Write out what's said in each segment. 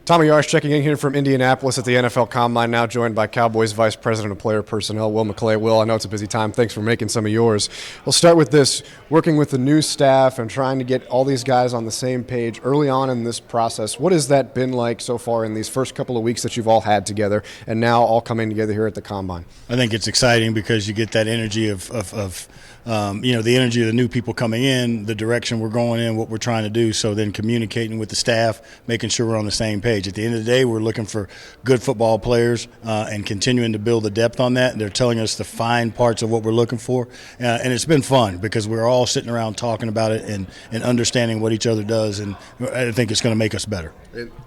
Tommy Yarrish checking in here from Indianapolis at the NFL Combine, now joined by Cowboys Vice President of Player Personnel Will McClay. Will, I know it's a busy time. Thanks for making some of yours. We'll start with this, working with the new staff and trying to get all these guys on the same page early on in this process. What has that been like so far in these first couple of weeks that you've all had together and now all coming together here at the Combine? I think it's exciting because you get that energy of the energy of the new people coming in, the direction we're going in, what we're trying to do. So then communicating with the staff, making sure we're on the same page. At the end of the day, we're looking for good football players and continuing to build the depth on that. They're telling us the fine parts of what we're looking for. And it's been fun because we're all sitting around talking about it and understanding what each other does. And I think it's going to make us better.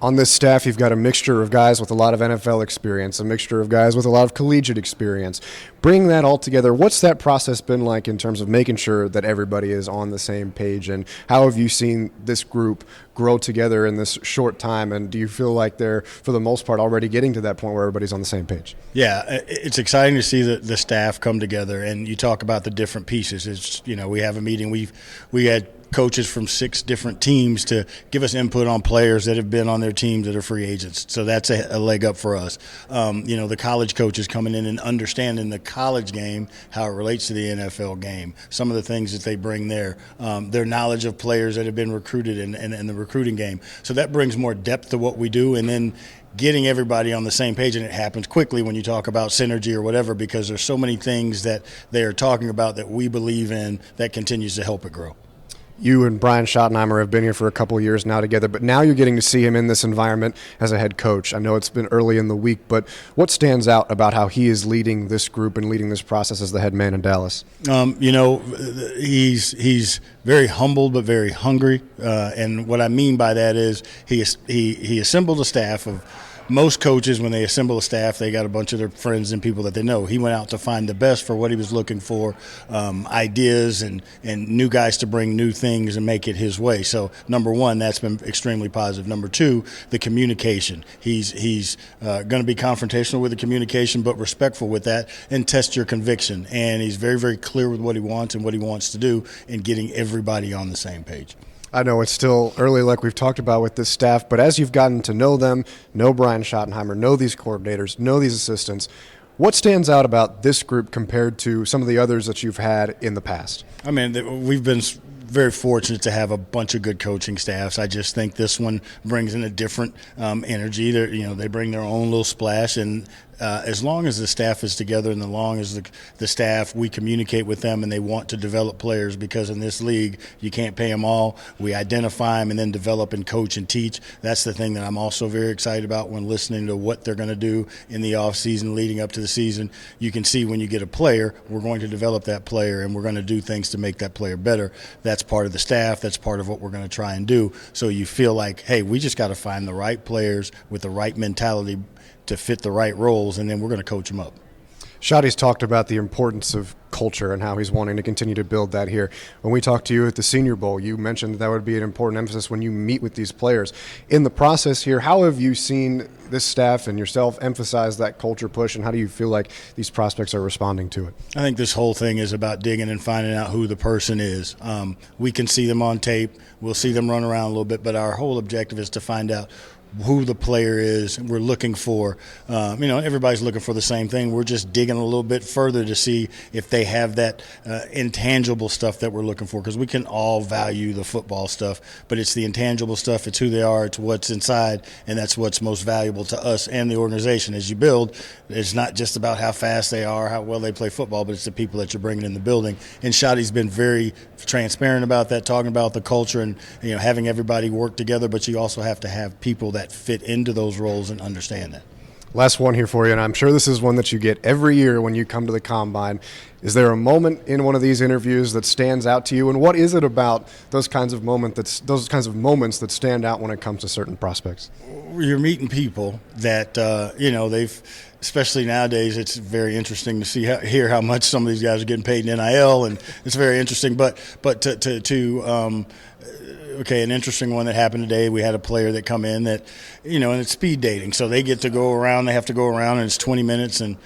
On this staff, you've got a mixture of guys with a lot of NFL experience, a mixture of guys with a lot of collegiate experience. Bringing that all together, what's that process been like in terms of making sure that everybody is on the same page? And how have you seen this group grow together in this short time? And do you feel like they're, for the most part, already getting to that point where everybody's on the same page? Yeah, it's exciting to see the staff come together. And you talk about the different pieces. It's, we have a meeting. We had coaches from 6 different teams to give us input on players that have been on their teams that are free agents. So that's a leg up for us. The college coaches coming in and understanding the college game, how it relates to the NFL game, some of the things that they bring there, their knowledge of players that have been recruited and the recruiting game. So that brings more depth to what we do. And then getting everybody on the same page, and it happens quickly when you talk about synergy or whatever, because there's so many things that they are talking about that we believe in that continues to help it grow. You and Brian Schottenheimer have been here for a couple of years now together, but now you're getting to see him in this environment as a head coach. I know it's been early in the week, but what stands out about how he is leading this group and leading this process as the head man in Dallas? He's very humble but very hungry, and what I mean by that is he assembled a staff of most coaches. When they assemble a staff, they got a bunch of their friends and people that they know. He went out to find the best for what he was looking for, ideas and new guys to bring new things and make it his way. So number one, that's been extremely positive. Number two, the communication. He's going to be confrontational with the communication, but respectful with that, and test your conviction. And he's very, very clear with what he wants and what he wants to do, and getting everybody on the same page. I know it's still early, like we've talked about with this staff, but as you've gotten to know them, know Brian Schottenheimer, know these coordinators, know these assistants, what stands out about this group compared to some of the others that you've had in the past? I mean, we've been very fortunate to have a bunch of good coaching staffs. I just think this one brings in a different energy. They bring their own little splash, and as long as the staff is together and as long as the staff, we communicate with them and they want to develop players, because in this league you can't pay them all. We identify them and then develop and coach and teach. That's the thing that I'm also very excited about when listening to what they're going to do in the offseason leading up to the season. You can see when you get a player, we're going to develop that player and we're going to do things to make that player better. That's part of the staff. That's part of what we're going to try and do. So you feel like, hey, we just got to find the right players with the right mentality to fit the right roles, and then we're going to coach them up. Shotty's talked about the importance of culture and how he's wanting to continue to build that here. When we talked to you at the Senior Bowl, you mentioned that would be an important emphasis when you meet with these players. In the process here, how have you seen this staff and yourself emphasize that culture push, and how do you feel like these prospects are responding to it? I think this whole thing is about digging and finding out who the person is. We can see them on tape. We'll see them run around a little bit, but our whole objective is to find out who the player is. We're looking for, everybody's looking for the same thing. We're just digging a little bit further to see if they have that intangible stuff that we're looking for, because we can all value the football stuff, but it's the intangible stuff. It's who they are. It's what's inside, and that's what's most valuable to us and the organization. As you build, it's not just about how fast they are, how well they play football, but it's the people that you're bringing in the building. And Shotty's been very transparent about that, talking about the culture and having everybody work together, but you also have to have people that fit into those roles and understand that. Last one here for you, and I'm sure this is one that you get every year when you come to the Combine. Is there a moment in one of these interviews that stands out to you, and what is it about those kinds of moments that stand out when it comes to certain prospects? You're meeting people that they've, especially nowadays, it's very interesting to hear how much some of these guys are getting paid in NIL, and it's very interesting. But an interesting one that happened today. We had a player that come in that, and it's speed dating. So they get to go around. They have to go around, and it's 20 minutes, and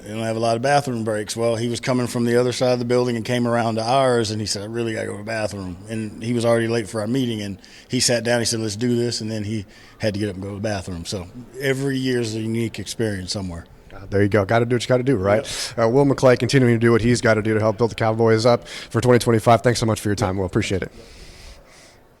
they don't have a lot of bathroom breaks. Well, he was coming from the other side of the building and came around to ours, and he said, I really got to go to the bathroom. And he was already late for our meeting, and he sat down, he said, let's do this, and then he had to get up and go to the bathroom. So every year is a unique experience somewhere. There you go. Got to do what you got to do, right? Yep. Will McClay continuing to do what he's got to do to help build the Cowboys up for 2025. Thanks so much for your time. We'll appreciate it.